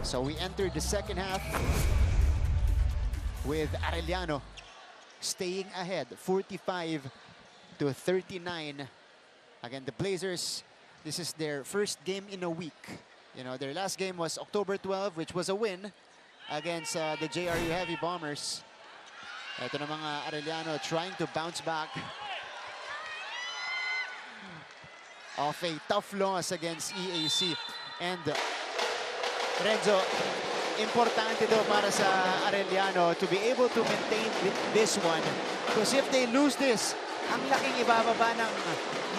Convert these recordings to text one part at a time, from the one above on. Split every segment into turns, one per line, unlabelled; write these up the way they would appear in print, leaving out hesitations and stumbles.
So we entered the second half with Arellano staying ahead, 45-39. Again, the Blazers, this is their first game in a week. You know, their last game was October 12, which was a win against the JRU Heavy Bombers. Ito na mga Arellano trying to bounce back off a tough loss against EAC. And Renzo, importante daw para sa Arellano to be able to maintain this one. Because if they lose this, ang laking ibababa ng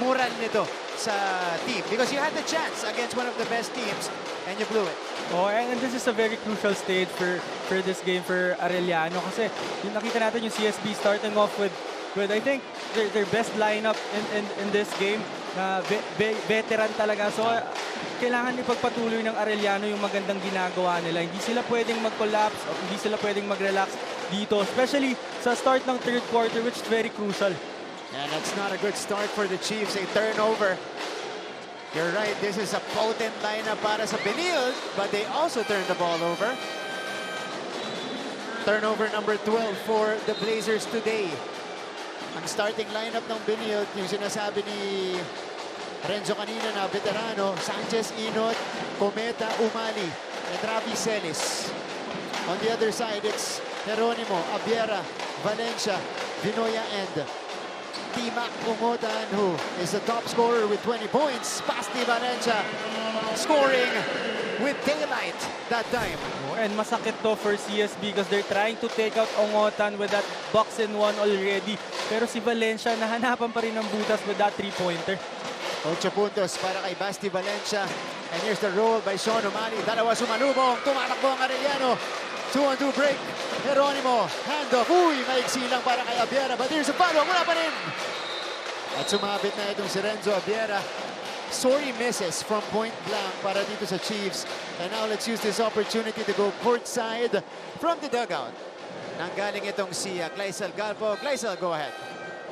moral nito sa team. Because you had the chance against one of the best teams and you blew it.
Oh, and this is a very crucial stage for this game for Arellano kasi yung nakita natin yung CSB starting off with I think their best lineup in this game na veteran talaga. So kailangan ipagpatuloy ng Arellano yung magandang ginagawa nila. Hindi sila pwedeng mag-collapse o hindi sila pwedeng mag-relax dito, especially sa start ng third quarter, which is very crucial.
And that's not a good start for the Chiefs. A turnover. You're right, this is a potent lineup para sa Benilde, but they also turned the ball over. Turnover number 12 for the Blazers today. Ang starting lineup ng Benilde, yung sinasabi ni Renzo kanina na veterano, Sanchez, Inot, Cometa, Umali, and Ravi Celis. On the other side, it's Geronimo, Abiera, Valencia, Vinoya, and Timac Umutan, who is the top scorer with 20 points. Pasti Valencia scoring with daylight that time.
Oh, and masakit to for CSB because they're trying to take out Ongotan with that box and one already. Pero si Valencia nahanapan pa rin ng butas with that three-pointer.
8 puntos para kay Basti Valencia. And here's the roll by Sean Umali. Dalawa sumalubong. Tumatakbo ang Arellano. 2-on-2 break. Geronimo, handoff. Uy, maiksi lang para kay Abiera. But here's a follow. Wala pa rin. At sumabit na itong si Renzo Abiera. Sorry misses from point blank para dito sa Chiefs. And now let's use this opportunity to go courtside from the dugout. Nanggaling itong si Gleisel Galpo. Gleisel, go ahead.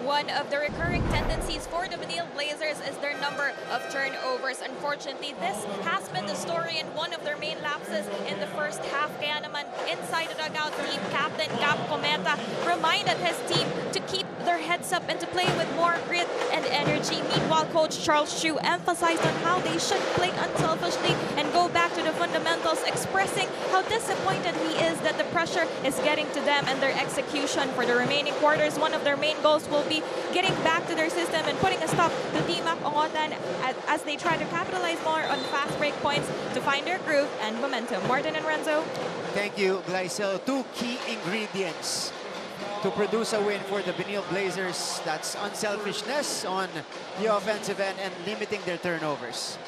One of the recurring tendencies for the Benilde Blazers is their number of turnovers. Unfortunately, this has been the story and one of their main lapses in the first half. Kaya naman, inside the dugout, team captain Cap Cometa reminded his team to keep their heads up and to play with more grit and energy. Meanwhile, Coach Charles Chu emphasized on how they should play unselfishly and go back to the fundamentals, expressing how disappointed he is that the pressure is getting to them and their execution for the remaining quarters. One of their main goals will be getting back to their system and putting a stop to Timac Ongotan as they try to capitalize more on fast break points to find their groove and momentum. Martin and Renzo.
Thank you, Gleisel. Two key ingredients to produce a win for the Benilde Blazers. That's unselfishness on the offensive end and limiting their turnovers.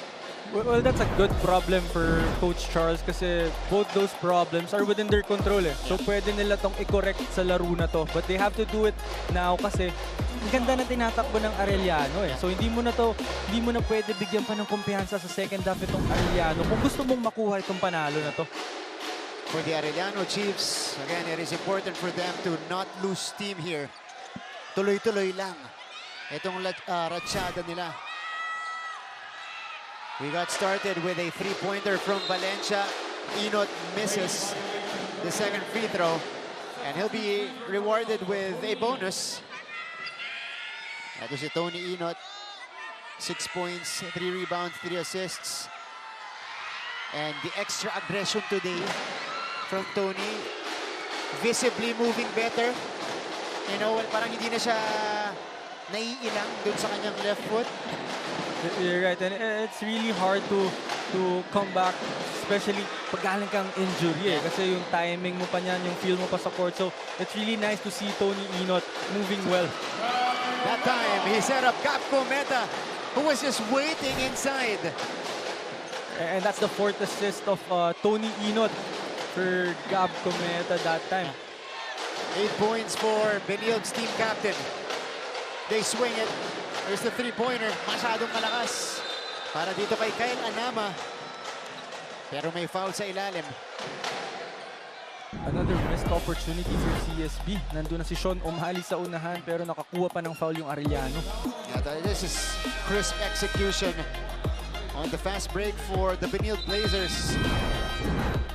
Well, that's a good problem for Coach Charles kasi both those problems are within their control eh. So pwede nila tong i-correct sa laro na to. But they have to do it now kasi ang ganda na tinatakbo ng Arellano eh. So hindi mo na pwede bigyan pa ng kumpiyansa sa second half itong Arellano kung gusto mong makuha itong panalo na to.
For the Arellano Chiefs, again, it is important for them to not lose steam here. Tuloy-tuloy lang itong ratsyada nila. We got started with a three-pointer from Valencia. Inot misses the second free throw, and he'll be rewarded with a bonus. Ito si Tony Inot. 6 points, 3 rebounds, 3 assists. And the extra aggression today from Tony. Visibly moving better. You know, parang hindi na siya naiilang dun sa kanyang left foot.
You're right, and it's really hard to come back, especially pag galing kang injury eh. Kasi yung timing mo pa niyan, yung feel mo pa sa court. So it's really nice to see Tony Inot moving well.
That time, he set up Cap Cometa, who was just waiting inside.
And that's the 4th assist of Tony Inot for Gab Cometa that time.
8 points for Benilde's team captain. They swing it. There's the three-pointer. Masyadong malakas para dito kay Kyle Anama. Pero may foul sa ilalim.
Another missed opportunity for CSB. Nandun na si Sean Umali sa unahan pero nakakuha pa ng foul yung Arellano.
Yeah, this is crisp execution On the fast break for the Benilde Blazers.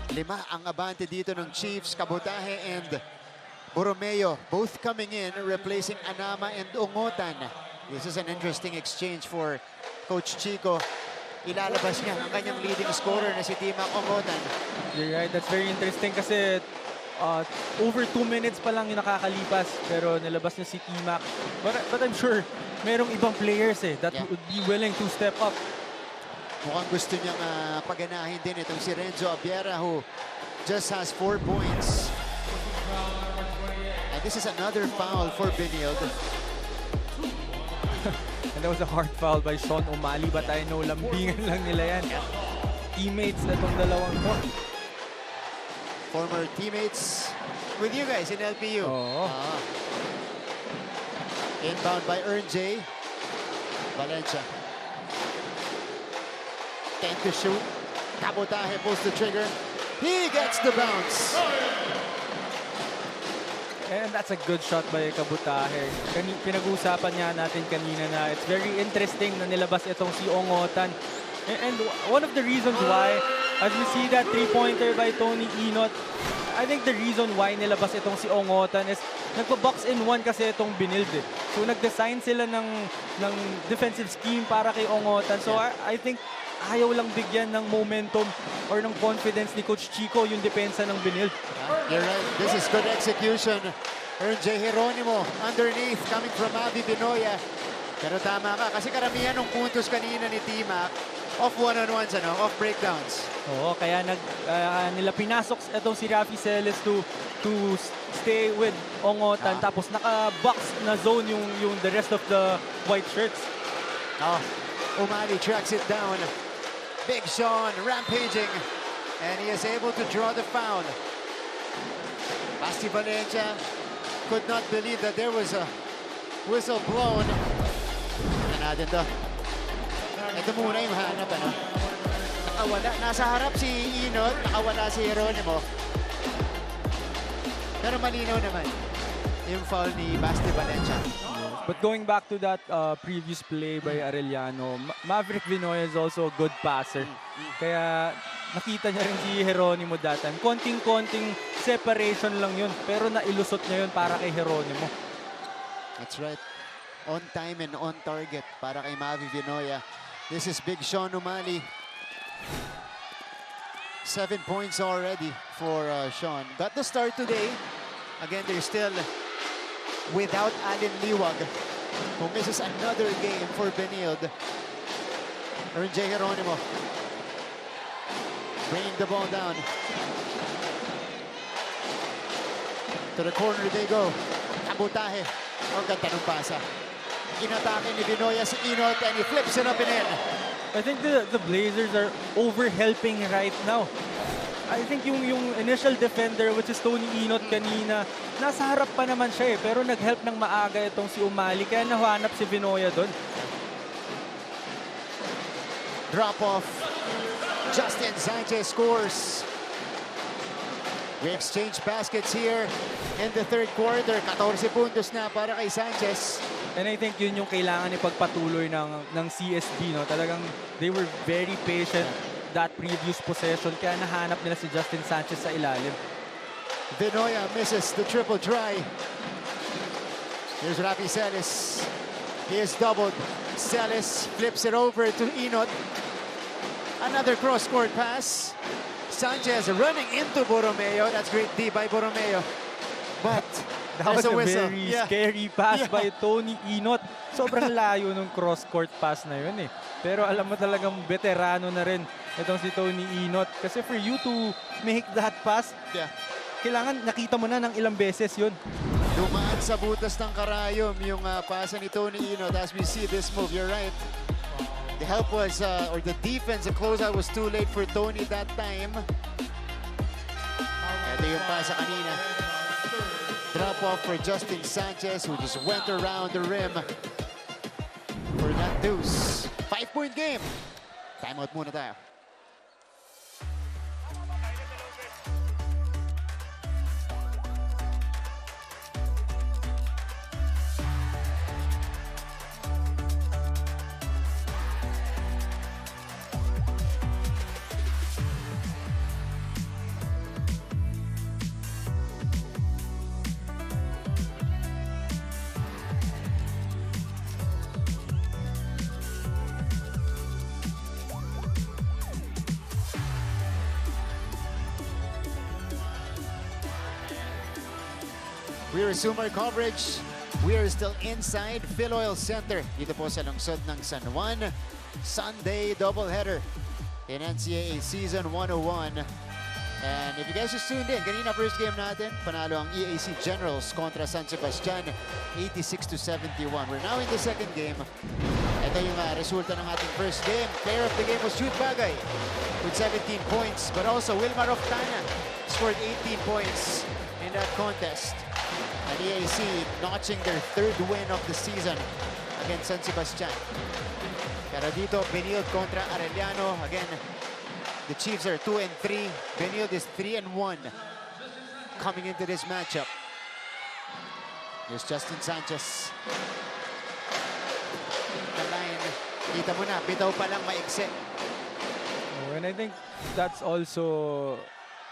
5 ang abante dito ng Chiefs, Kabutahe and Borromeo, both coming in, replacing Anama and Ungotan. This is an interesting exchange for Coach Chico. Ilalabas niya ang kanyang leading scorer na si Timac Ungotan.
You're right, that's very interesting kasi over 2 minutes pa lang yung nakakalipas pero nilabas niya si Timac. But I'm sure merong ibang players that would be willing to step up.
Mukhang gusto niyang paganahin din itong si Renzo Abiera who just has 4 points. And this is another foul for Benilde.
And that was a hard foul by Sean O'Malley but I know lambingan lang nila yan. Teammates na itong dalawang to.
Former teammates with you guys in LPU.
Oo.
Inbound by Ern J. Valencia. 10 to shoot. Kabutahe pulls the trigger. He gets the bounce.
And that's a good shot by Kabutahe. Pinag-uusapan niya natin kanina na it's very interesting na nilabas itong si Ungotan. And one of the reasons why, as we see that 3-pointer by Tony Inot, I think the reason why nilabas itong si Ungotan is nagpa-box in 1 kasi itong Benilde. So nag-design sila ng defensive scheme para kay Ungotan. So I think ayaw lang bigyan ng momentum or ng confidence ni Coach Chico yung depensa ng Benilde.
You're right. This is good execution. Ern J. Geronimo underneath coming from Avi Binoya. Pero tama ka kasi karamihan ng puntos kanina ni Timac off one-on-ones, off breakdowns.
Oo, kaya nila pinasok itong si Rafi Celes to stay with Ungotan tapos naka-box na zone yung the rest of the white shirts.
O'Malley tracks it down. Big Sean rampaging and he is able to draw the foul. Basti Valencia could not believe that there was a whistle blown. Natin to. Ito muna yung hanap, Nakawala. Nasa harap si Inot, nakawala si Geronimo. Pero malinaw naman yung foul ni Basti Valencia.
But going back to that previous play by Arellano, Maverick Vinoy is also a good passer. Kaya nakita niya rin si Geronimo datan. Konting-konting separation lang yun, pero nailusot niya yun para kay Geronimo.
That's right. On time and on target para kay Mavi Vinoya. This is Big Sean O'Malley. 7 points already for Sean. Got the start today. Again, they're still without Allen Liwag, who misses another game for Benilde. Ern J. Geronimo bringing the ball down. To the corner they go. Kabutahe. Ang ganda ng pasa. Inatake ni Vinoya si Inot and he flips it up and in.
I think the Blazers are over-helping right now. I think yung initial defender, which is Tony Inot kanina, nasa harap pa naman siya pero nag-help ng maaga itong si O'Malley, kaya nahanap si Vinoya doon.
Drop off. Justin Sanchez scores. We exchange baskets here in the third quarter. 14 puntos na para kay Sanchez.
And I think yun yung kailangan ipagpatuloy ng CSB. Talagang they were very patient that previous possession. Kaya nahanap nila si Justin Sanchez sa ilalim.
Vinoya misses the triple try. Here's Rafi Celes. He is doubled. Celes flips it over to Inot. Another cross-court pass. Sanchez running into Borromeo. That's great D by Borromeo. But
that was a
whistle.
very scary pass by Tony Inot. Sobrang layo nung cross-court pass na yun Pero alam mo talagang veterano na rin itong si Tony Inot. Kasi for you to make that pass, kailangan nakita mo na ng ilang beses yun.
Dumaan sa butas ng karayom yung pasa ni Tony Inot as we see this move. You're right. The help was, or the defense, the closeout was too late for Tony that time. Ito yung pasa kanina. Drop off for Justin Sanchez who just went around the rim for that deuce. 5-point game. Timeout muna tayo. We resume our coverage. We are still inside Phil Oil Center dito po sa lungsod ng San Juan. Sunday doubleheader in NCAA Season 101. And if you guys just tuned in, kanina first game natin, panalo ang EAC Generals kontra San Sebastian, 86-71. We're now in the second game. Ito yung resulta ng ating first game. Player of the game was Jude Bagay with 17 points, but also Wilmar Oftana scored 18 points in that contest. And EAC notching their third win of the season against San Sebastian. Pero dito, Benilde kontra Arellano. Again, the Chiefs are 2-3. Benilde is 3-1 coming into this matchup. Here's Justin Sanchez. The line, kita mo na, bitaw pa lang maigsi.
Oh, and I think that's also,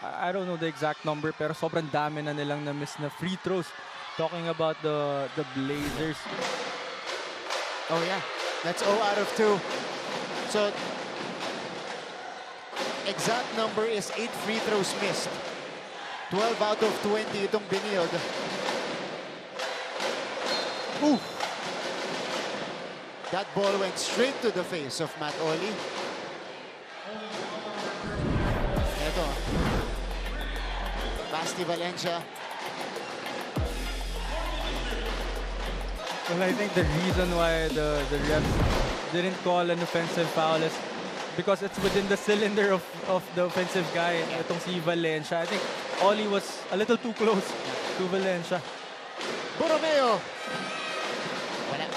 I don't know the exact number, pero sobrang dami na nilang na-miss na free throws. Talking about the Blazers.
Oh yeah, that's 0 out of 2. So, exact number is 8 free throws missed. 12 out of 20 itong Benilde. Ooh! That ball went straight to the face of Matt Oli. Ito. Basti Valencia.
Well, I think the reason why the refs didn't call an offensive foul is because it's within the cylinder of the offensive guy, itong si Valencia. I think Oli was a little too close to Valencia.
Borromeo. Wala.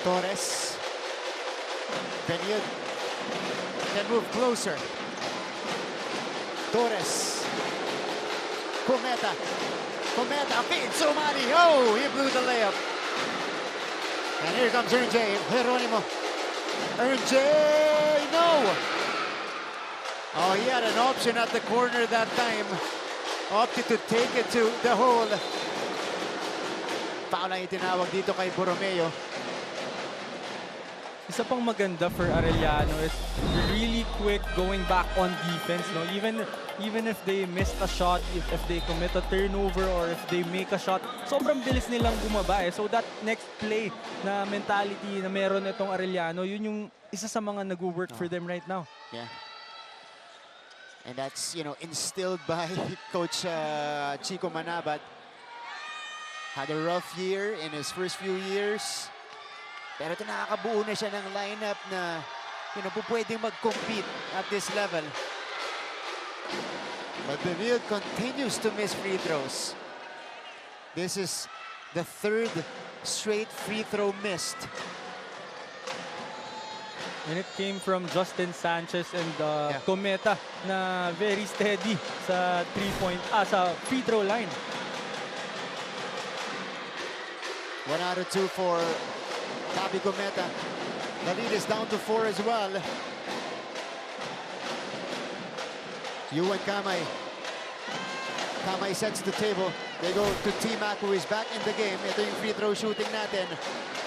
Torres. Benilde can move closer. Torres. Cometa. Cometa feeds Somali. Oh, he blew the layup. And here comes RJ Geronimo. RJ, no! Oh, he had an option at the corner that time. Opted to take it to the hole. Foul ang itinawag dito kay Borromeo.
Isa pang maganda for Arellano is really quick going back on defense. No, even if they missed a shot, if they commit a turnover or if they make a shot, sobrang bilis nilang bumaba eh. So that next play na mentality na meron itong Arellano, yun yung isa sa mga nag-work for them right now.
Yeah. And that's, you know, instilled by Coach Chico Manabat. Had a rough year in his first few years. Pero ito nakakabuo na siya ng lineup na, you know, pwedeng mag-compete at this level. But Benilde continues to miss free throws. This is the third straight free throw missed.
And it came from Justin Sanchez and Cometa na very steady sa sa free throw line.
1 out of 2 for Tabi Cometa. The lead is down to 4 as well. Yuan Kamay. Kamay sets the table. They go to T-Mac, who is back in the game. Ito yung free throw shooting natin.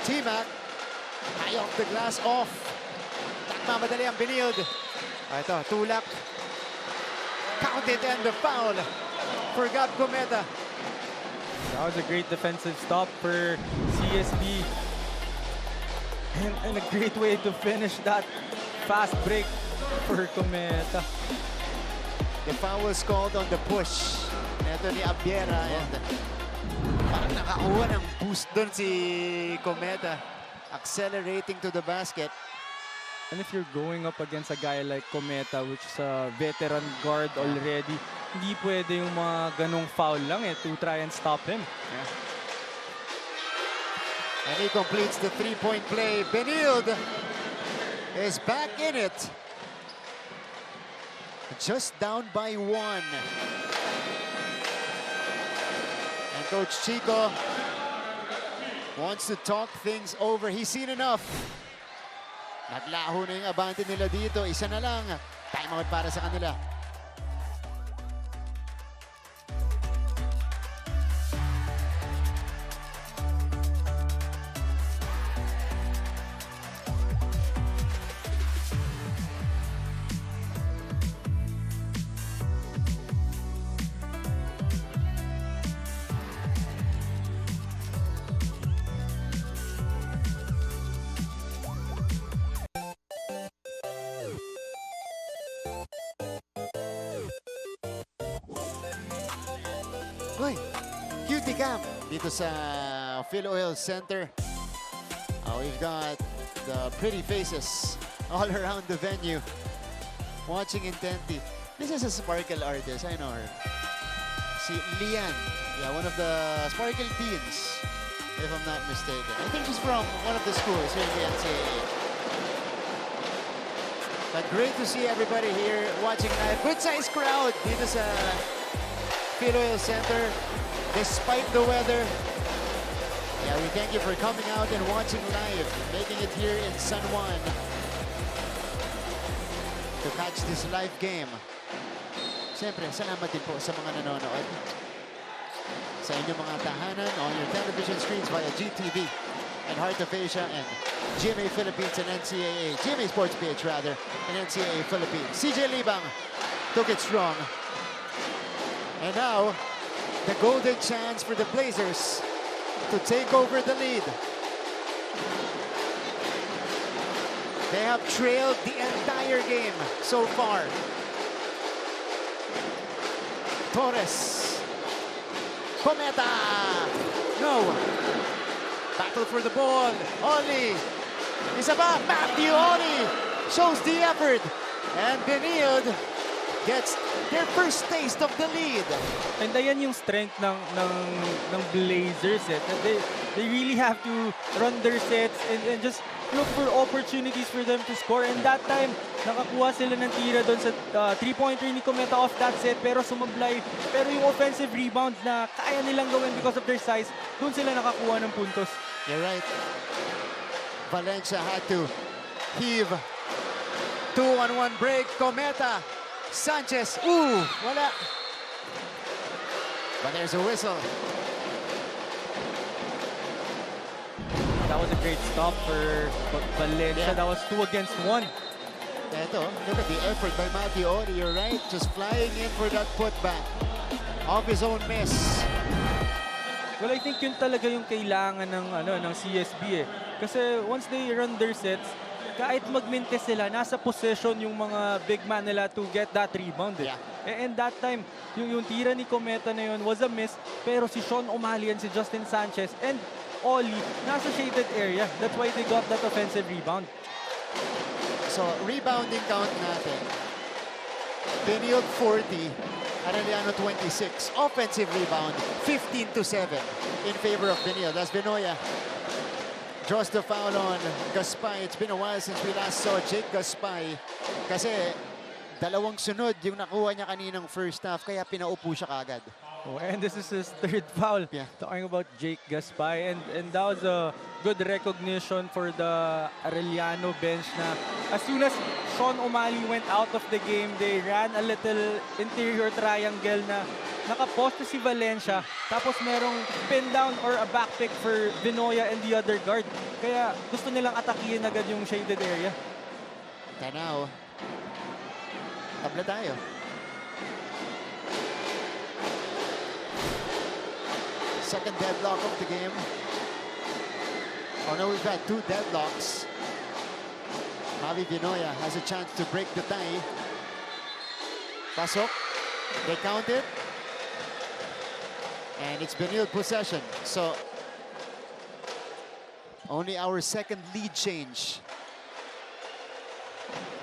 T-Mac, high off the glass, off. Nagmamadali ang Benilde. Ito, tulak. Counted and the foul for Gab Cometa.
That was a great defensive stop for CSB. And a great way to finish that fast break for Cometa.
The foul was called on the push. Ito ni Abiera. And parang nakakuha ng boost doon si Cometa. Accelerating to the basket.
And if you're going up against a guy like Cometa, which is a veteran guard already, hindi pwede yung mga ganong foul lang to try and stop him.
Yeah. And he completes the three-point play. Benilde is back in it. Just down by 1. And Coach Chico wants to talk things over. He's seen enough. Naglaho na yung abante nila dito. Isa na lang. Timeout para sa kanila. multicam dito sa Phil Oil Center. We've got the pretty faces all around the venue watching intently. This is a sparkle artist, I know her. Si Lian, yeah, one of the sparkle teens, if I'm not mistaken. I think she's from one of the schools here in the NCAA. But great to see everybody here watching live. Good size crowd dito sa Phil Oil Center, despite the weather. Yeah, we thank you for coming out and watching live, making it here in San Juan to catch this live game. Siyempre, salamat din po sa mga nanonood sa inyong mga tahanan on your television screens via GTV and Heart of Asia and GMA Philippines and NCAA, GMA Sports PH rather, and NCAA Philippines. CJ Libang took it strong. And now, the golden chance for the Blazers to take over the lead. They have trailed the entire game so far. Torres. Cometa. No. Battle for the ball. Oli. Isa ba? Matthew Oli shows the effort. And Benilde gets their first taste of the lead.
And ayan yung strength ng Blazers. They really have to run their sets and just look for opportunities for them to score. And that time, nakakuha sila ng tira doon sa three-pointer ni Cometa off that set, pero sumablay. Pero yung offensive rebound na kaya nilang gawin because of their size, doon sila nakakuha ng puntos.
You're right. Valencia had to heave. 2-on-1 break. Cometa. Sanchez. Ooh, wala. But there's a whistle.
That was a great stop for Valencia.
Yeah.
That was 2 against 1.
Eto, look at the effort by Matthew Ori. You're right. Just flying in for that putback. Off his own miss.
Well, I think yun talaga yung kailangan ng CSB eh. Kasi once they run their sets, kahit magmintes sila, nasa possession yung mga big man nila to get that rebound. Eh.
Yeah.
And that time, yung tira ni Cometa na yun was a miss, pero si Sean O'Malley and si Justin Sanchez and Oli, nasa shaded area. That's why they got that offensive rebound.
So, rebounding count natin. Benilde 40, Arellano 26. Offensive rebound, 15-7 in favor of Benilde. That's Benoya. Draws the foul on Gaspay. It's been a while since we last saw Jake Gaspay. Kasi dalawang sunod yung nakuha niya kaninang first half, kaya pinaupo siya kagad.
Oh, and this is his third foul.
Yeah.
Talking about Jake Gaspay. And that was a good recognition for the Arellano bench na as soon as Sean O'Malley went out of the game, they ran a little interior triangle na nakaposte si Valencia. Tapos merong pin down or a back pick for Benoya and the other guard. Kaya gusto nilang atakihin agad yung shaded area.
Tanaw. Tabla tayo. Second deadlock of the game. Oh no, we've had 2 deadlocks. Javi Benoya has a chance to break the tie. Pasok. They count it. And it's Benilde possession. So, only our second lead change.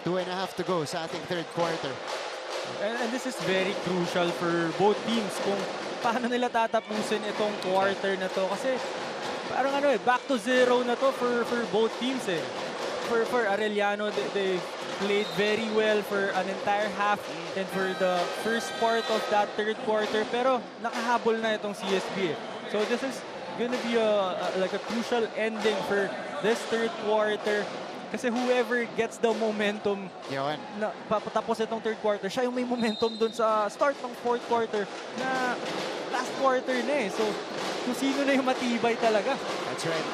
2.5 to go sa ating third quarter.
And this is very crucial for both teams kung paano nila tatapusin itong quarter na to. Kasi parang back to zero na to for both teams eh. For Arellano, they played very well for an entire half and for the first part of that third quarter. Pero nakahabol na itong CSB eh. So this is gonna be like a crucial ending for this third quarter. Kasi whoever gets the momentum na patapos itong third quarter, siya yung may momentum dun sa start ng fourth quarter na last quarter na eh. So, kung sino na yung matibay talaga.
That's right.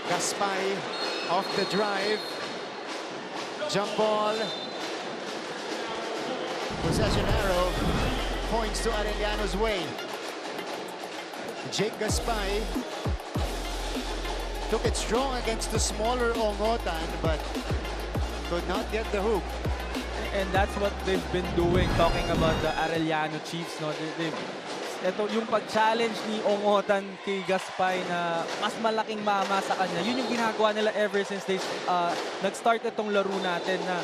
Gaspay off the drive. Jump ball. Possession arrow points to Arellano's way. Jake Gaspay took it strong against the smaller Ongotan, but could not get the hoop.
And that's what they've been doing, talking about the Arellano Chiefs. No? They've ito yung pag-challenge ni Ongotan kay Gaspay na mas malaking mama sa kanya. Yun yung ginagawa nila ever since they nag-start itong laro natin na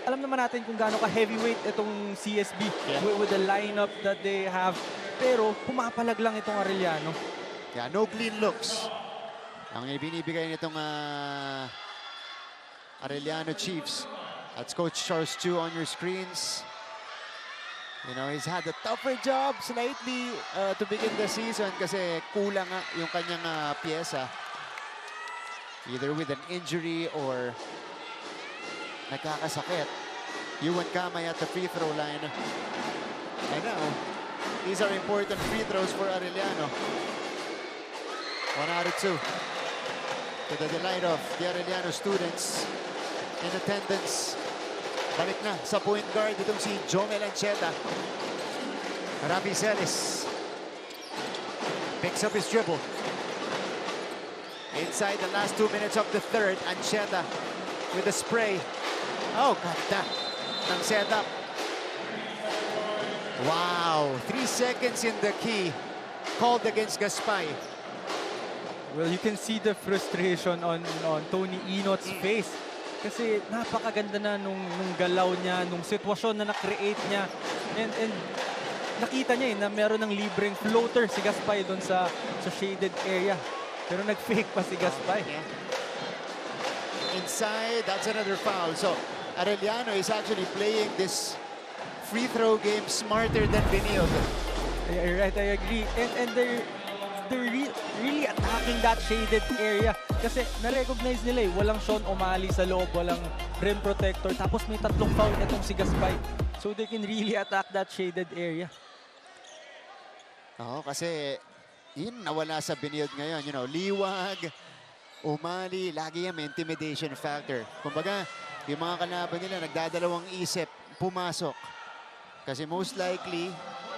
alam naman natin kung gaano ka-heavyweight itong CSB with the lineup that they have. Pero pumapalag lang itong Arellano.
Yeah, no clean looks. Ang ibinibigay nitong Arellano Chiefs. That's Coach Charles Chu on your screens. You know, he's had a tougher job slightly to begin the season kasi kulang nga yung kanyang pyesa. Either with an injury or nagkakasakit. Yuan Kamay at the free throw line. And now, these are important free throws for Arellano. 1 out of 2. To the delight of the Arellano students in attendance. Balik na sa point guard itong si Jomel Ancheta. Rafi Celis picks up his dribble. Inside the last 2 minutes of the third, Ancheta with a spray. Oh, ganda ng setup. Wow, 3 seconds in the key. Called against Gaspay.
Well, you can see the frustration on Tony Inot's face. Kasi napakaganda na nung galaw niya, nung sitwasyon na na-create niya. And nakita niya na meron ng libreng floater si Gaspay doon sa shaded area. Pero nag-fake pa si Gaspay.
Inside, that's another foul. So, Arellano is actually playing this free throw game smarter than Benilde.
Right, I agree. And they're really attacking that shaded area. Kasi na-recognize nila walang Sean O'Malley sa loob, walang rim protector. Tapos may 3 foul itong si Gaspay. So they can really attack that shaded area.
Oo, kasi yun nawala sa Benilde ngayon. You know, liwag, O'Malley, lagi yan may intimidation factor. Kumbaga, yung mga kalaban nila nagdadalawang isip, pumasok. Kasi most likely,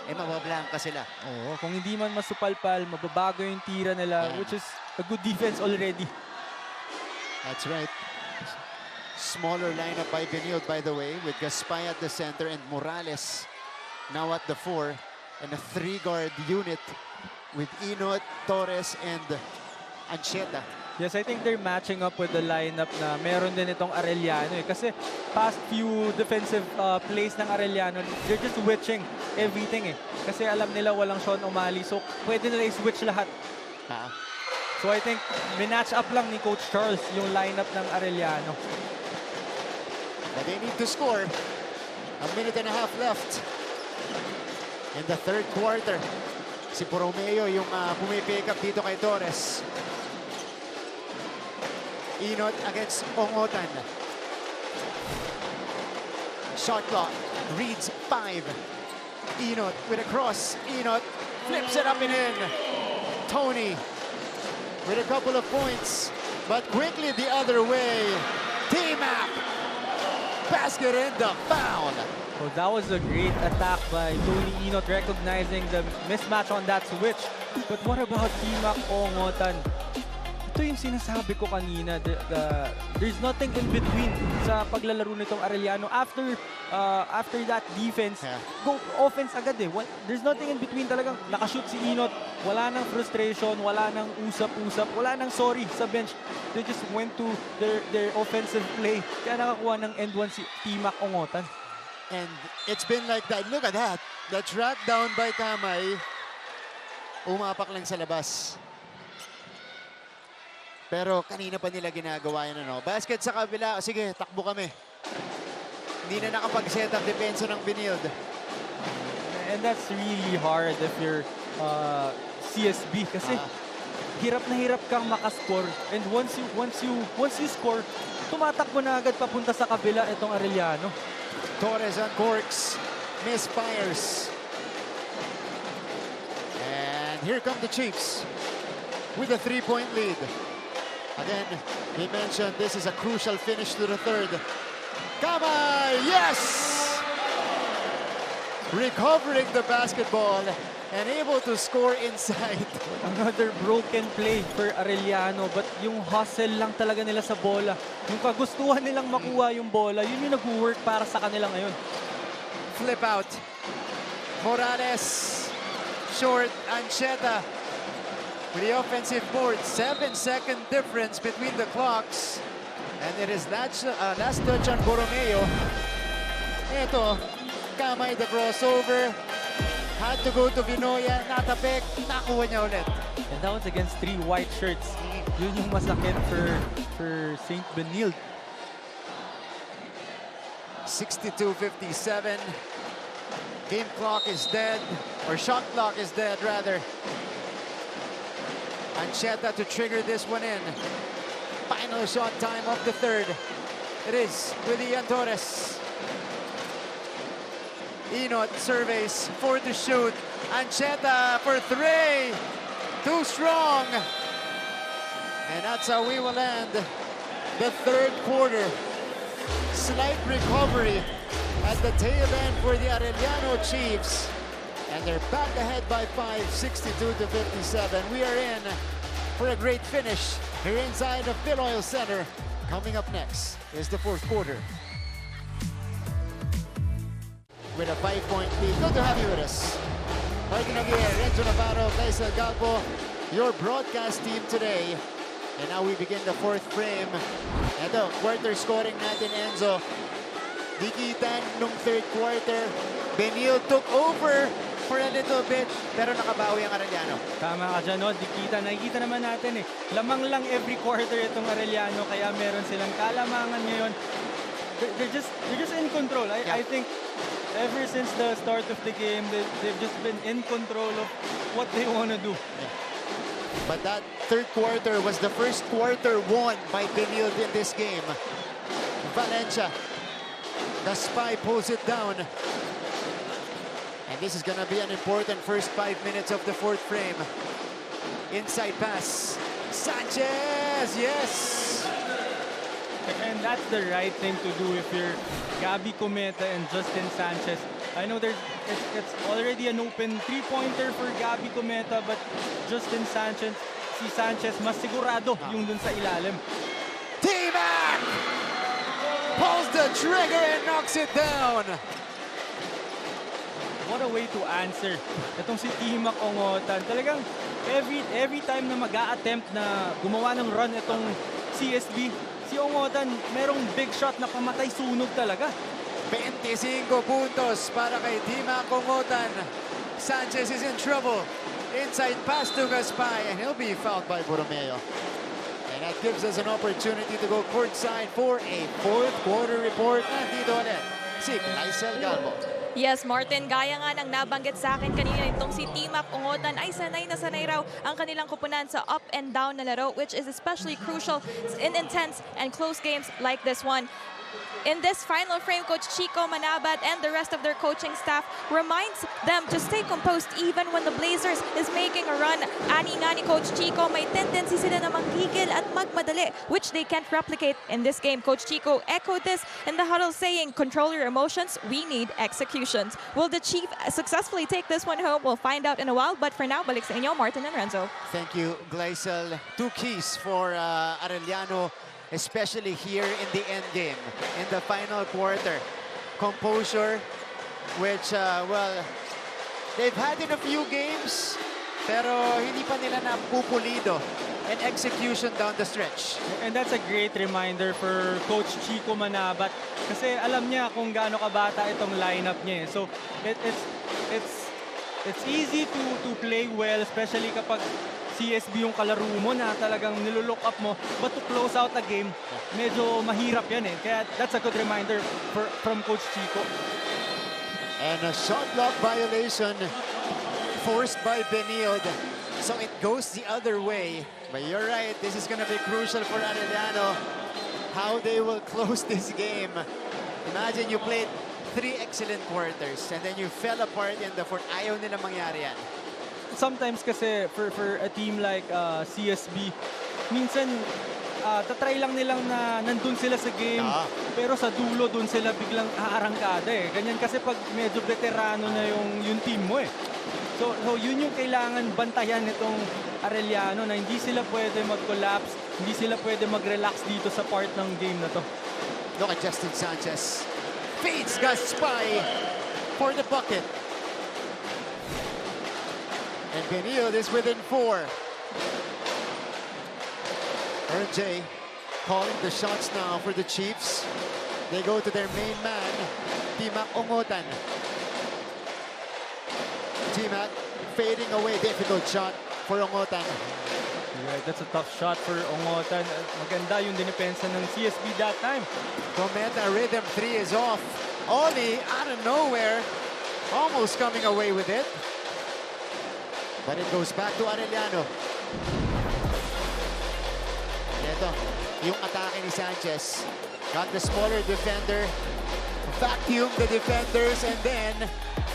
mabablanka sila.
Oo, kung hindi man masupalpal, mababago yung tira nila, which is a good defense already.
That's right. Smaller lineup by Benilde, by the way, with Gaspay at the center and Morales now at the 4. And a 3-guard unit with Inot, Torres, and Ancheta.
Yes, I think they're matching up with the lineup na meron din itong Arellano. Kasi past few defensive plays ng Arellano, they're just switching everything Kasi alam nila walang Sean O'Malley, so pwede nila i-switch lahat. So I think minatch up lang ni Coach Charles yung lineup ng Arellano.
But they need to score. A minute and a half left in the third quarter. Si Borromeo yung pumipick up dito kay Torres. Inot against Ongotan. Shot clock reads 5. Inot with a cross. Inot flips it up and in. Tony with a couple of points, but quickly the other way. T-Mac. Basket and the foul.
Well, that was a great attack by Tony Inot, recognizing the mismatch on that switch. But what about T-Mac Ongotan? Ito yung sinasabi ko kanina, there's nothing in between sa paglalaro nitong Arellano. After that defense, go offense agad There's nothing in between talagang nakashoot si Inot. Wala nang frustration, wala nang usap-usap, wala nang sorry sa bench. They just went to their offensive play. Kaya nakakuha ng end one si T-Mac Ongotan.
And it's been like that. Look at that. The track down by Kamay. Umapak lang sa labas. Pero kanina pa nila ginagawa yan, Basket sa kabila. Sige, takbo kami. Hindi na nakapag-set up depensa ng Benilde.
And that's really hard if you're CSB kasi hirap na hirap kang makascore. And once you score, tumatakbo na agad papunta sa kabila itong Arellano.
Torres on corks, misfires. And here come the Chiefs with a 3-point lead. Again, he mentioned this is a crucial finish to the third. Kamay, yes! Recovering the basketball and able to score inside.
Another broken play for Arellano, but yung hustle lang talaga nila sa bola. Yung kagustuhan nilang makuha yung bola, yun yung nag-work para sa kanila ngayon.
Flip out. Morales short. Ancheta with the offensive board. 7-second difference between the clocks. And it is last touch on Borromeo. Ito, kamay the crossover. Had to go to Vinoya. Natapik. Nakuha niya ulit.
And that was against 3 white shirts. Yun yung masakit for St. Benilde.
62-57. Game clock is dead, or shot clock is dead rather. Ancheta to trigger this one in. Final shot time of the third. It is with Ian Torres. Inot surveys, 4 to shoot. Ancheta for 3. Too strong. And that's how we will end the third quarter. Slight recovery at the tail end for the Arellano Chiefs. And they're back ahead by 5, 62-57. We are in for a great finish here inside the Phil Oil Center. Coming up next is the fourth quarter. With a 5-point lead. Good to have you with us. Martin Aguirre, Renzo Navarro, Faisal Galpo, your broadcast team today. And now we begin the fourth frame. Ito, quarter scoring natin, Enzo. Dikitan nung third quarter. Benilde took over for a little bit, pero nakabawi ang Arellano.
Tama ka dyan, no? Dikitan. Nakikita naman natin eh. Lamang lang every quarter itong Arellano, kaya meron silang kalamangan ngayon. They're just in control. I think ever since the start of the game, they've just been in control of what they want to do.
Yeah. But that third quarter was the first quarter won by Benilde in this game. Valencia, the spy pulls it down. And this is going to be an important first 5 minutes of the fourth frame. Inside pass. Sanchez, yes!
And that's the right thing to do if you're Gabby Cometa and Justin Sanchez. I know it's already an open three-pointer for Gabby Cometa, but Justin Sanchez, si Sanchez, mas sigurado yung dun sa ilalim.
T-Mac! Pulls the trigger and knocks it down.
What a way to answer. Itong si T-Mac Ongotan. Talagang every time na mag-a-attempt na gumawa ng run itong CSB, si Ongotan merong big shot na pamatay sunog talaga.
25 puntos para kay T-Mac Ongotan. Sanchez is in trouble. Inside pass to Gaspay, and he'll be fouled by Borromeo. And that gives us an opportunity to go courtside for a fourth quarter report. Nandito ulit si Faisal Galpo.
Yes, Martin, gaya nga ng nabanggit sa akin kanina itong si T-Mac Ongotan ay sanay na sanay raw ang kanilang kupunan sa up and down na laro, which is especially crucial in intense and close games like this one. In this final frame, Coach Chico Manabat and the rest of their coaching staff reminds them to stay composed even when the Blazers is making a run. Ani nga ni Coach Chico, may tendency sila na manggigil at magmadali, which they can't replicate in this game. Coach Chico echoed this in the huddle saying, control your emotions, we need executions. Will the Chief successfully take this one home? We'll find out in a while, but for now, balik sa inyo, Martin and Renzo.
Thank you, Gleisel. 2 keys for Arellano, especially here in the end game, in the final quarter. Composure, which, well, they've had in a few games, pero hindi pa nila napupulido, and execution down the stretch.
And that's a great reminder for Coach Chico Manabat kasi alam niya kung gaano kabata itong lineup niya. So it's easy to play well, especially kapag CSB yung kalaro mo na talagang nilulook up mo, but to close out a game, medyo mahirap yan eh. Kaya that's a good reminder from Coach Chico.
And a shot clock violation forced by Benilde. So it goes the other way. But you're right, this is going to be crucial for Arellano, how they will close this game. Imagine you played 3 excellent quarters and then you fell apart in the fourth. Ayaw nila mangyari yan.
Sometimes kasi for a team like CSB, minsan tatry lang nilang na nandun sila sa game, pero sa dulo dun sila biglang aarangkada eh. Ganyan kasi pag medyo veterano na yung team mo eh. So yun yung kailangan bantayan nitong Arellano, na hindi sila pwede mag-collapse, hindi sila pwede mag-relax dito sa part ng game na to.
Look at Justin Sanchez. Feeds Gaspay for the bucket. And Benilde is within 4. RJ calling the shots now for the Chiefs. They go to their main man, Timac Ongotan. Timac fading away, difficult shot for Ongotan.
Right, that's a tough shot for Ongotan. Maganda yung dinipensa ng CSB that time.
Cometa rhythm 3 is off. Oli out of nowhere, almost coming away with it. But it goes back to Arellano. Ito, yung atake ni Sanchez. Got the smaller defender, vacuum the defenders, and then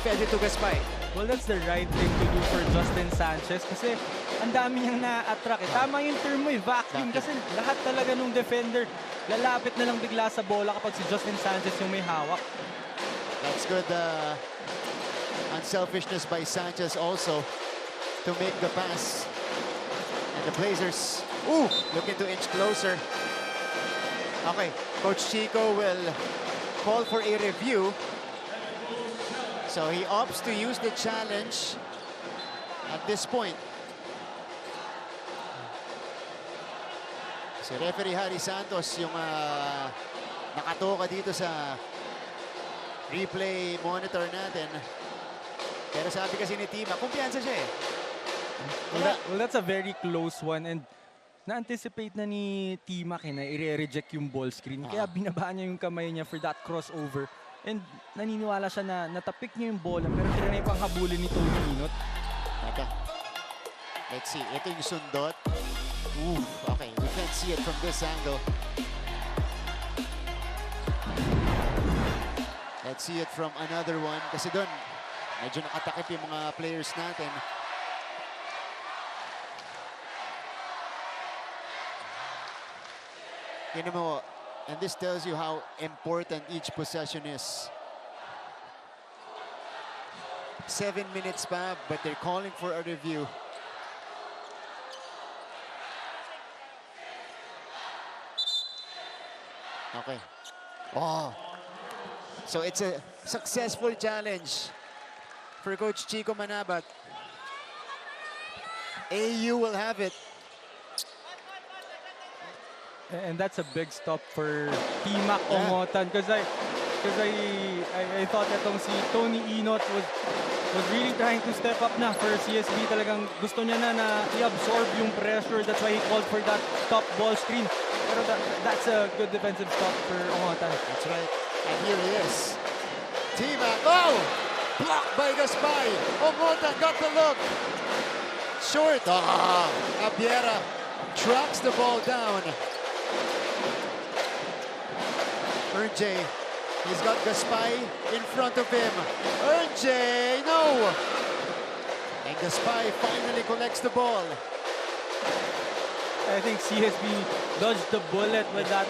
fed it to Gaspay.
Well, that's the right thing to do for Justin Sanchez kasi ang dami niyang na-attract. Tama yung term mo, vacuum. Kasi lahat talaga nung defender, lalapit na lang bigla sa bola kapag si Justin Sanchez yung may hawak.
That's good unselfishness by Sanchez also to make the pass. And the Blazers, looking to inch closer. Okay, Coach Chico will call for a review. So he opts to use the challenge at this point. Si referee Harry Santos yung nakatoka dito sa replay monitor natin. Pero sabi kasi ni Tima, kumpiyansa siya eh.
Well, that's a very close one and na-anticipate na ni Timac na i-reject yung ball screen. Kaya binabaan niya yung kamay niya for that crossover. And naniniwala siya na natapik niya yung bola pero tinanay pang habulin ni Tony Inot.
Ito. Let's see. Ito yung sundot. Okay. We can't see it from this angle. Let's see it from another one. Kasi doon, medyo nakatakip yung mga players natin. You know, and this tells you how important each possession is. 7 minutes pa, but they're calling for a review. Okay. So it's a successful challenge for Coach Chico Manabat. AU will have it.
And that's a big stop for Timac Ongotan because I thought that si Tony Inot was really trying to step up na for CSB. Talagang gusto niya na i-absorb yung pressure. That's why he called for that top ball screen. Pero that's a good defensive stop for Ongotan.
That's right. And here he is. Timac. Blocked by Gaspay. Ongotan got the look. Short. Abiera tracks the ball down. RJ, he's got Gaspay in front of him. RJ, no! And Gaspay finally collects the ball.
I think CSB dodged the bullet with that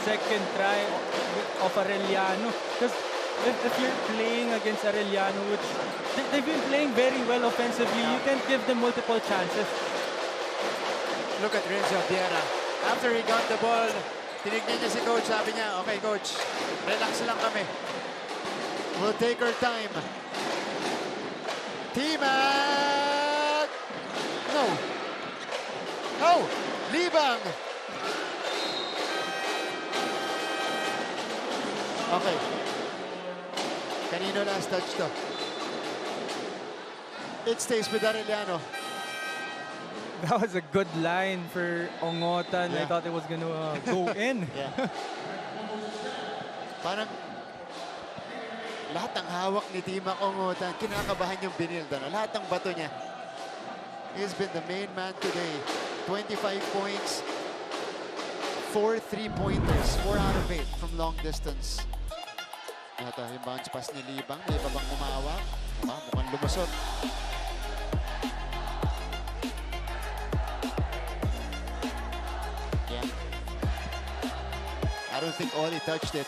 second try of Arellano. Because if you're playing against Arellano, which they've been playing very well offensively, you can't give them multiple chances.
Look at Renzo Abiera. After he got the ball, tinignan niya si Coach, sabi niya, okay Coach, relax lang kami. We'll take our time. Timac! No! Oh! Libang! Okay. Kanino last touch to? It stays with Arellano.
That was a good line for Ongotan. I thought it was going to go in.
Parang lahat ng hawak ni Timac Ongotan, kinakabahan yung Benilde. Lahat ng bato niya. He's been the main man today. 25 points, 4 3-pointers, 4 out of 8 from long distance. Ito, yung bounce pass ni Libang. May iba bang umawak? Mukhang lumusot. I don't think Oli touched it.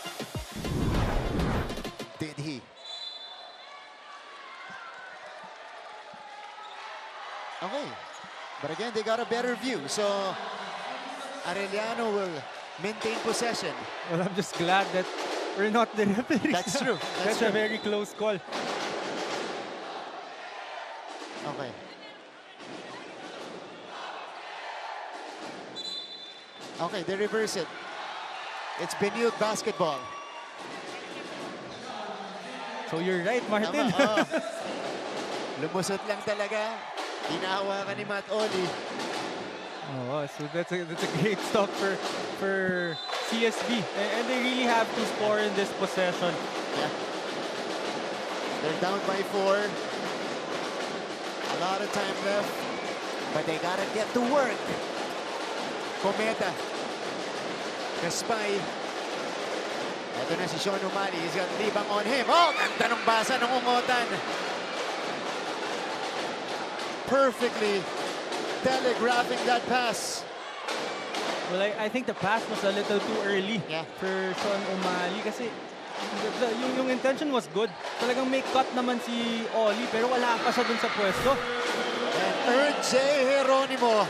Did he? Okay. But again, they got a better view. So Arellano will maintain possession.
Well, I'm just glad that we're not the referees.
That's true.
That's
true.
a very close call.
Okay. Okay, they reverse it. It's Benilde basketball.
So you're right, Martin.
Tama, lumusot lang talaga. Hinahawakan ni Matt Oli.
Oh, so that's a great stop for CSB. And they really have to score in this possession.
Yeah. They're down by 4. A lot of time left. But they gotta get to work. Cometa. Gaspay. Ito na si Sean Umali. He's got libang on him. Oh, ganda ng basa ng Ungotan. Perfectly telegraphing that pass.
Well, I think the pass was a little too early for Sean Umali kasi yung intention was good. Talagang may cut naman si Oli pero wala pa siya dun sa pwesto.
And RJ Geronimo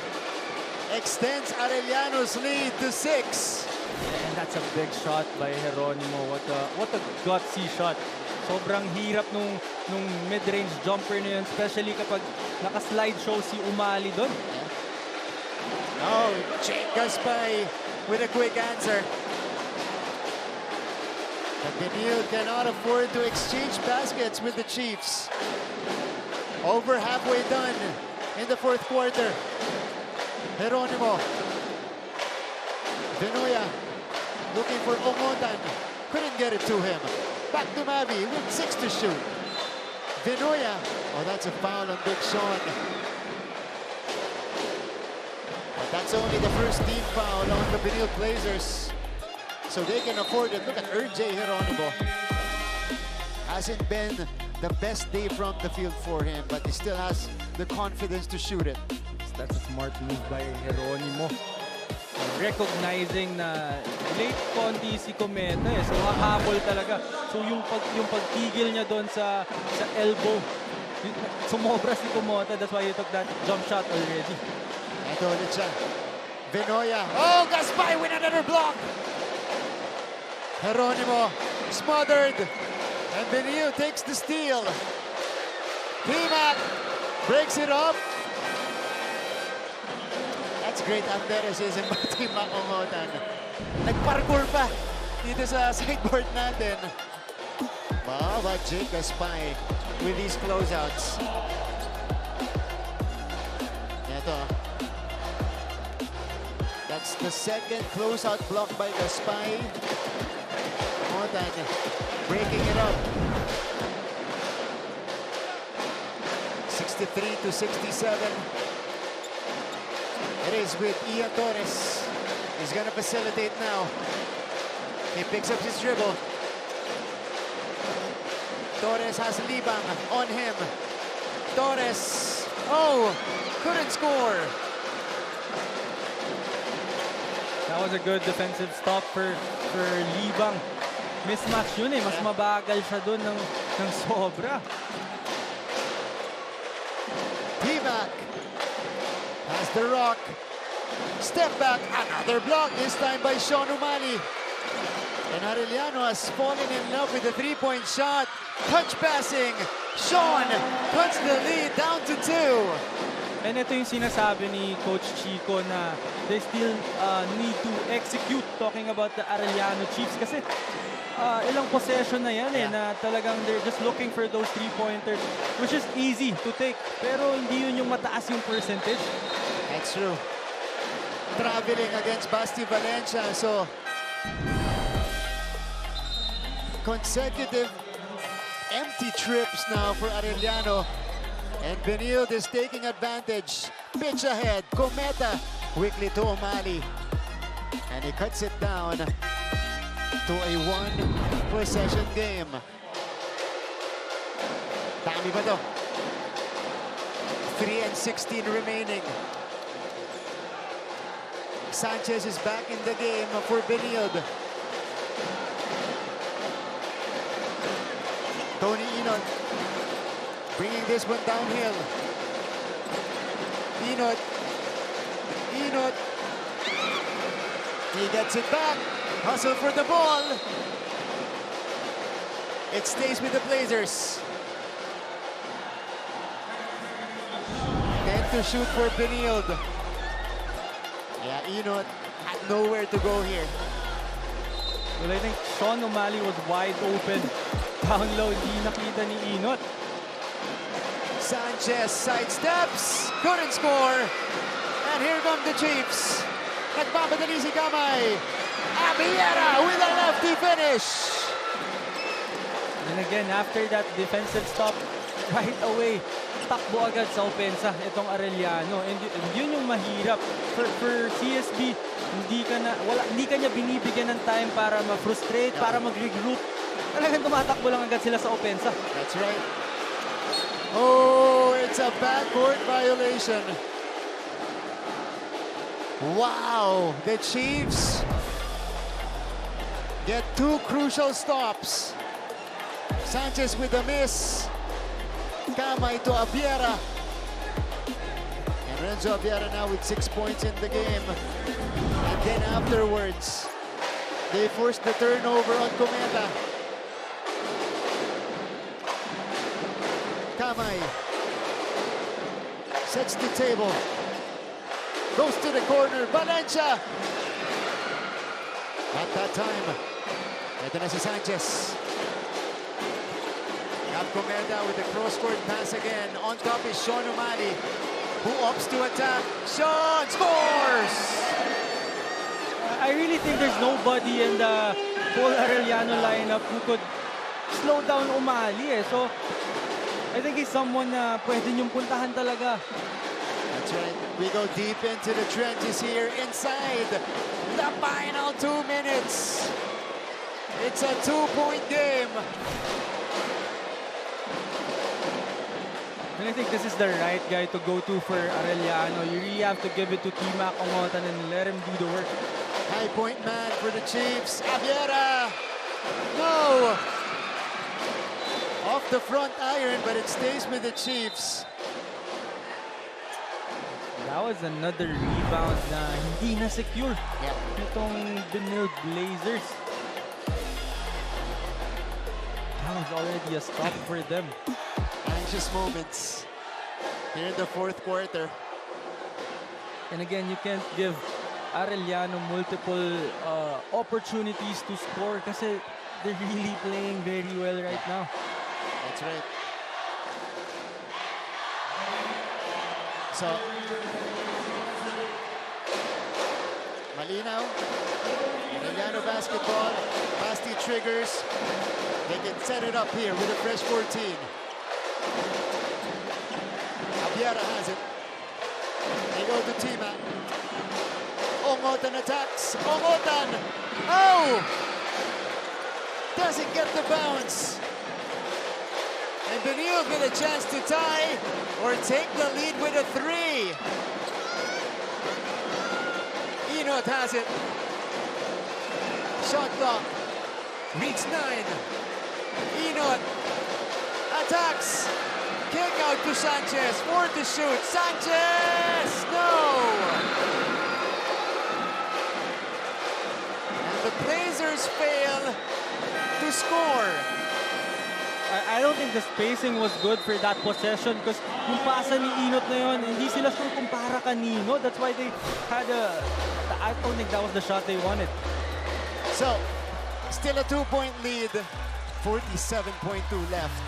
extends Arellano's lead to 6.
And that's a big shot by Geronimo. What a gutsy shot. Sobrang hirap nung mid-range jumper na yun, especially kapag naka-slide show si Umali doon.
Oh, Jake Gaspay with a quick answer. But Benilde cannot afford to exchange baskets with the Chiefs. Over halfway done in the 4th quarter. Geronimo. Vinoya looking for Ungotan. Couldn't get it to him. Back to Mavi with 6 to shoot. Vinoya. Oh, that's a foul on Big Sean. But that's only the first team foul on the Benilde Blazers. So they can afford it. Look at RJ Geronimo. Hasn't been the best day from the field for him, but he still has the confidence to shoot it.
That's a smart move by Geronimo. Recognizing na late konti si Cometa so hahabol talaga. So yung pagtigil niya doon sa elbow, sumobra si Cometa. That's why he took that jump shot already.
Ito ulit siya. Vinoya. Oh, Gaspay with another block. Geronimo smothered. And Benilde takes the steal. Pimac breaks it up. That's great athleticism by Team Ungotan. Nagparkour pa dito sa sideboard natin. Wow, but Jake Gaspay with these closeouts. Ito. That's the second closeout block by Gaspay. Ungotan breaking it up. 63 to 67. It is with Ian Torres. He's going to facilitate now. He picks up his dribble. Torres has Libang on him. Torres, oh, couldn't score.
That was a good defensive stop for Libang. Mismatch yun eh. Mas mabagal siya doon ng sobra.
Pimac has the rock. Step back, another block, this time by Sean Umali. And Arellano has fallen in love with the three-point shot. Touch passing. Sean cuts the lead down to 2.
And ito yung sinasabi ni Coach Chico na they still need to execute, talking about the Arellano Chiefs. Kasi ilang possession na yan na talagang they're just looking for those three-pointers, which is easy to take. Pero hindi yun yung mataas yung percentage.
That's true. Traveling against Basti Valencia, so consecutive empty trips now for Arellano. And Benilde is taking advantage. Pitch ahead, Cometa quickly to Umali. And he cuts it down to a 1-possession game. Dami ba to? 3 and 16 remaining. Sanchez is back in the game for Benilde. Tony Inot bringing this one downhill. Inot. He gets it back. Hustle for the ball. It stays with the Blazers. to shoot for Benilde. Yeah, Inot had nowhere to go here.
Well, I think Sean O'Malley was wide open. Down low, hindi nakita ni Inot.
Sanchez sidesteps, couldn't score. And here come the Chiefs. Nagmamadali si Kamay. Abiera with a lefty finish.
And again, after that defensive stop, right away, takbo agad sa opensa itong Arellano. And yun yung mahirap. For CSB, hindi ka niya binibigyan ng time para ma-frustrate, para mag-regroup. Talagang tumatakbo lang agad sila sa opensa.
That's right. Oh, it's a backcourt violation. Wow, the Chiefs get two crucial stops. Sanchez with a miss. Kamay to Abiera. And Renzo Abiera now with 6 points in the game. And then afterwards, they forced the turnover on Cometa. Kamay sets the table. Goes to the corner. Valencia. At that time, ito na si Sanchez. Cometa with the cross-court pass again. On top is Sean O'Malley, who opts to attack. Sean scores!
I really think there's nobody in the whole Arellano lineup who could slow down O'Malley. So, I think he's someone na pwede niyong puntahan talaga.
That's right. We go deep into the trenches here inside the final 2 minutes. It's a 2-point game.
And I think this is the right guy to go to for Arellano. You really have to give it to Tima Congotan and let him do the work.
High point man for the Chiefs. Abiera. No. Off the front iron, but it stays with the Chiefs.
That was another rebound na hindi na secure.
Yeah.
Itong Benilde Blazers. That was already a stop for them.
Anxious moments here in the fourth quarter.
And again, you can't give Arellano multiple opportunities to score kasi they're really playing very well right now.
That's right. So, malinaw. Arellano basketball. Basti triggers. They can set it up here with a fresh 14. Abiera has it. They go to Tima. Ongotan attacks. Ongotan! Oh! Doesn't get the bounce. And Benilde with a chance to tie or take the lead with a 3. Inot has it. Shot clock reads 9. Inot attacks. Kick out to Sanchez. 4 to shoot. Sanchez! No! And the Blazers fail to score.
I don't think the spacing was good for that possession because yung pasa ni Inot na yun, hindi sila sure kung para kanino. That's why they had I don't think that was the shot they wanted.
So, still a 2-point lead. 47.2 left.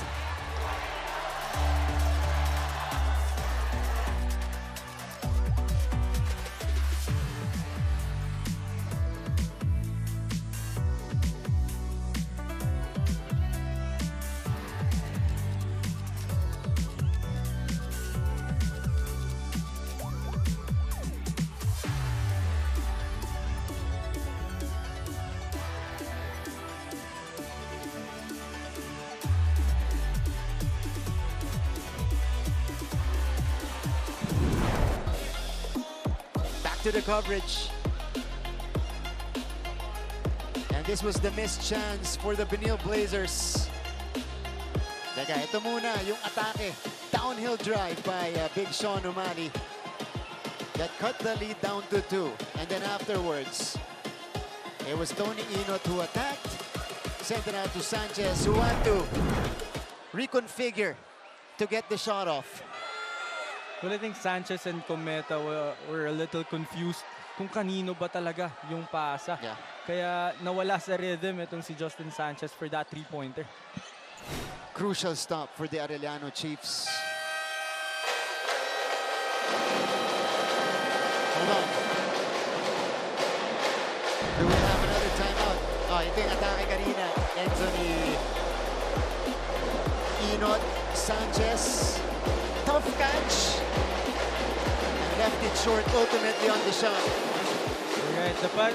To the coverage. And this was the missed chance for the Benilde Blazers. Teka, ito muna yung atake. Downhill drive by Big Sean O'Malley. That cut the lead down to 2. And then afterwards, it was Tony Inot who attacked. Sent it out to Sanchez, who had to reconfigure to get the shot off.
Well, I think Sanchez and Cometa were a little confused kung kanino ba talaga yung pasa.
Yeah.
Kaya nawala sa rhythm itong si Justin Sanchez for that three-pointer.
Crucial stop for the Arellano Chiefs. Hold on. Do we have another timeout? Oh, ito yung atake kanina. Anthony Inot Sanchez. Tough catch. And left it short ultimately on the shot.
Right, the pass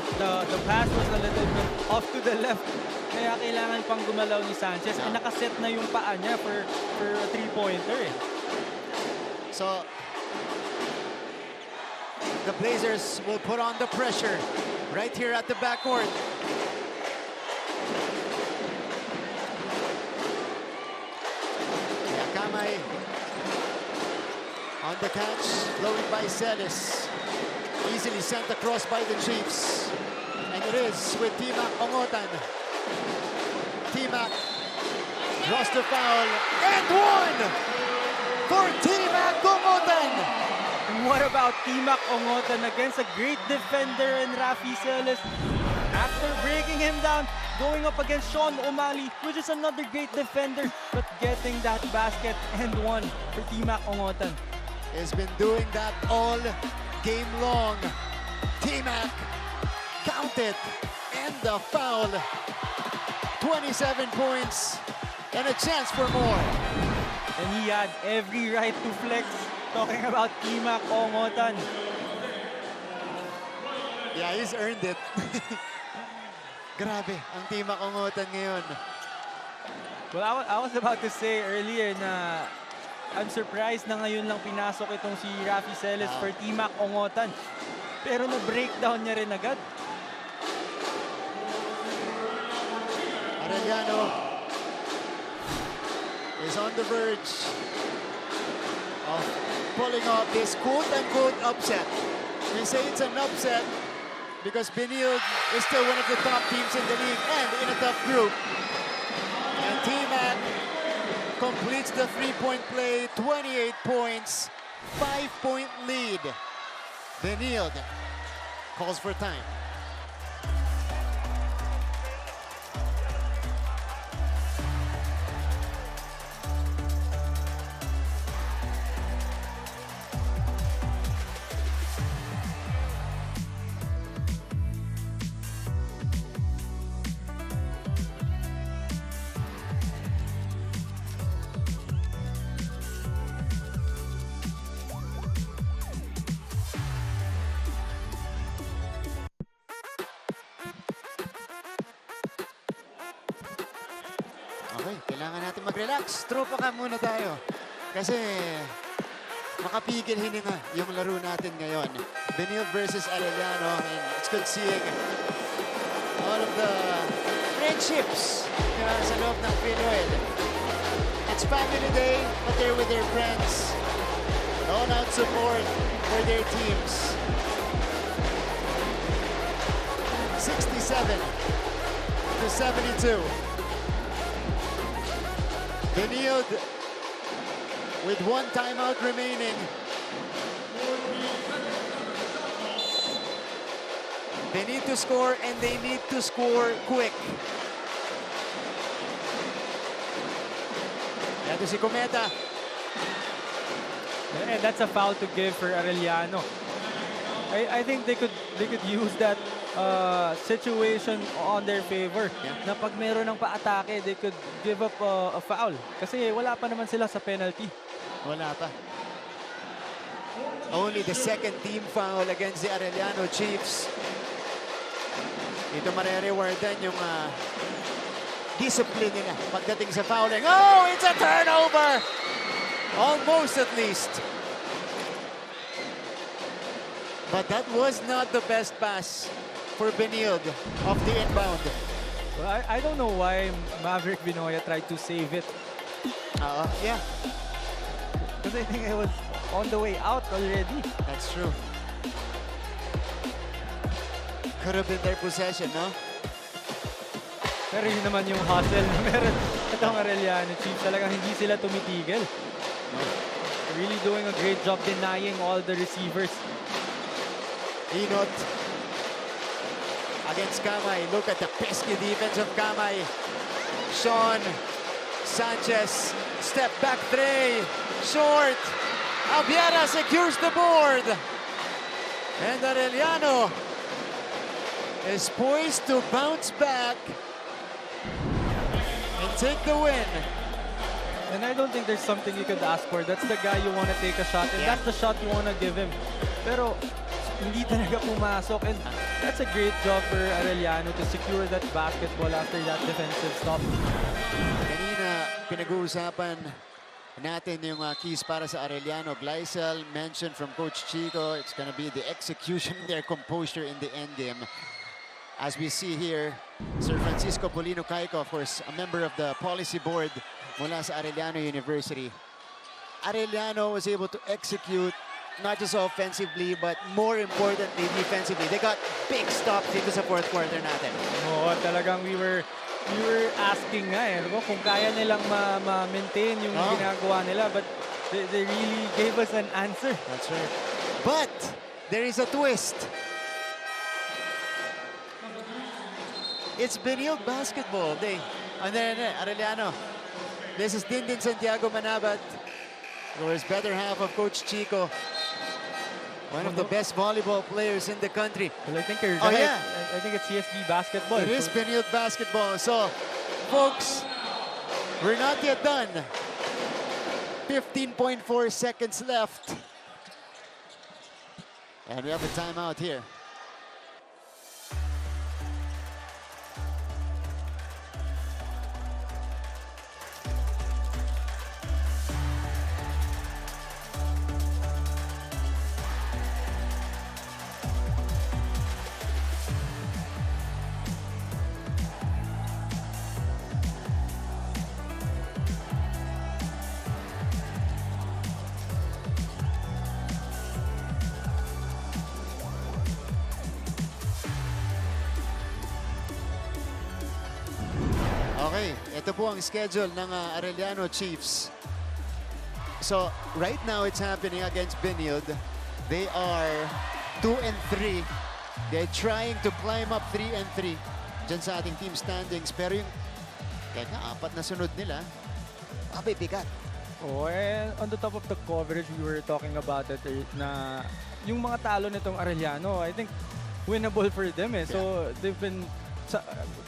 was a little bit off to the left. Kaya kailangan pang gumalaw ni Sanchez. And nakaset na yung paa niya for a three-pointer eh.
So, the Blazers will put on the pressure right here at the backcourt. Kamay on the catch, blowing by Celis. Easily sent across by the Chiefs. And it is with Timac Ongotan. Timac draws the foul. And one for Timac Ongotan.
And what about Timac Ongotan against a great defender in Rafi Celis? After breaking him down, going up against Sean O'Malley, which is another great defender, but getting that basket and one for Timac Ongotan.
Has been doing that all game long. Timac counted and the foul. 27 points and a chance for more.
And he had every right to flex. Talking about Timac Ongotan.
Yeah, he's earned it. Grabe ang Timac Ongotan ngayon.
Well, I was about to say earlier na I'm surprised na ngayon lang pinasok itong si Rafi Celis for Timac Ongotan. Pero na-breakdown niya rin agad.
Arellano is on the verge of pulling off this quote-unquote upset. We say it's an upset because Benilde is still one of the top teams in the league and in a tough group. And Timac completes the three-point play, 28 points, 5-point lead. Benilde calls for time. Okay, kailangan natin mag-relax. Tropa ka muna tayo. Kasi makapigil hininga yung laro natin ngayon. Benilde versus Arellano. And it's good seeing all of the friendships sa loob ng Benilde. It's family day, but they're with their friends. All-out support for their teams. 67-72. Benilde with one timeout remaining. They need to score and they need to score quick. Ito si Cometa.
And that's a foul to give for Arellano. I think they could use that situation on their favor.
Yeah.
Na pag meron ng paatake, they could give up a foul. Kasi wala pa naman sila sa penalty.
Wala pa. Only the second team foul against the Arellano Chiefs. Ito marere-rewardan yung discipline nila pagdating sa fouling. Oh, it's a turnover! Almost at least. But that was not the best pass for Benilde of the inbound.
Well, I don't know why Maverick Vinoya tried to save it.
Yeah,
Because I think it was on the way out already.
that's true. Could have been their possession, no?
Pero yun naman yung hustle na meron itong Arellano Chiefs. Talagang hindi sila tumitigil.
No.
really doing a great job denying all the receivers.
Inot against Kamay. Look at the pesky defense of Kamay. Sean Sanchez, step back three, short. Abiera secures the board. And Arellano is poised to bounce back and take the win.
And I don't think there's something you could ask for. That's the guy you want to take a shot, and that's the shot you want to give him. Pero hindi talaga pumasok, and that's a great job for Arellano to secure that basketball after that defensive stop.
Kanina pinag-uusapan natin yung keys para sa Arellano. Gleisel mentioned from Coach Chico, it's gonna be the execution, their composure in the end game. As we see here, Sir Francisco Polino Caico, of course, a member of the policy board mula sa Arellano University. Arellano was able to execute not just offensively, but more importantly, defensively. They got big stops dito sa fourth quarter natin.
Oo, talagang we were asking nga kung kaya nilang ma-maintain yung ginagawa nila, but they really gave us an answer.
That's right. But there is a twist. It's Benilde basketball day. And then Arellano. This is Dindin Santiago Manabat, who is better half of Coach Chico. One of the best volleyball players in the country.
Well, I think you're right.
Yeah.
I think it's CSB basketball.
It is Benilde basketball. So, folks, we're not yet done. 15.4 seconds left. And we have a timeout here. Okay, ito po ang schedule ng Arellano Chiefs. So, right now it's happening against Benilde. They are 2-3. They're trying to climb up 3-3 dyan sa ating team standings. Pero yung, apat na sunod nila, bigat.
Oh, and on the top of the coverage, we were talking about it na yung mga talo nitong Arellano, I think winnable for them So, they've been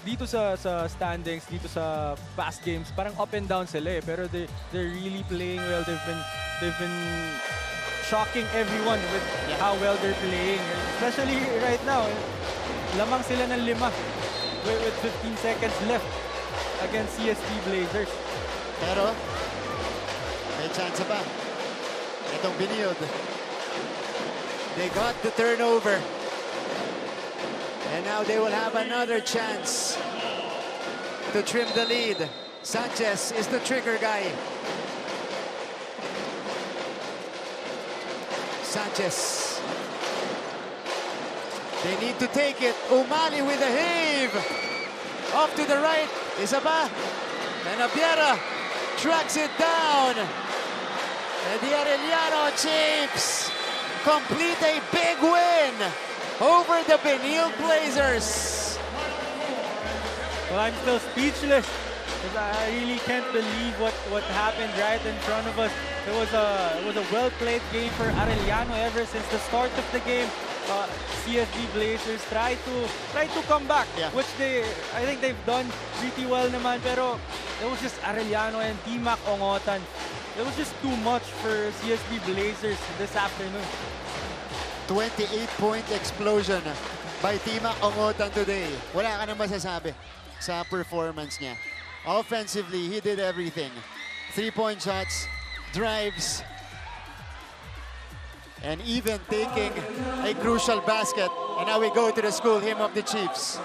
dito sa standings, dito sa past games, parang up and down sila pero they're really playing well. They've been shocking everyone with how well they're playing. Especially right now, lamang sila ng 5 with 15 seconds left against CSB Blazers.
Pero may chance pa. Itong Benilde. They got the turnover. And now they will have another chance to trim the lead. Sanchez is the trigger guy. Sanchez. They need to take it. Umali with a heave. Off to the right. Isaba. And Abiera tracks it down. And the Arellano Chiefs complete a big win over the Benilde Blazers.
Well, I'm still speechless because I really can't believe what happened right in front of us. It was a well-played game for Arellano ever since the start of the game. CSB Blazers try to come back, which I think they've done pretty well naman. Pero it was just Arellano and Timac Ongotan. It was just too much for CSB Blazers this afternoon.
28-point explosion by Timac Ongotan today. Wala ka na masasabi sa performance niya. Offensively, he did everything. 3-point shots, drives, and even taking a crucial basket. And now we go to the school hymn of the Chiefs.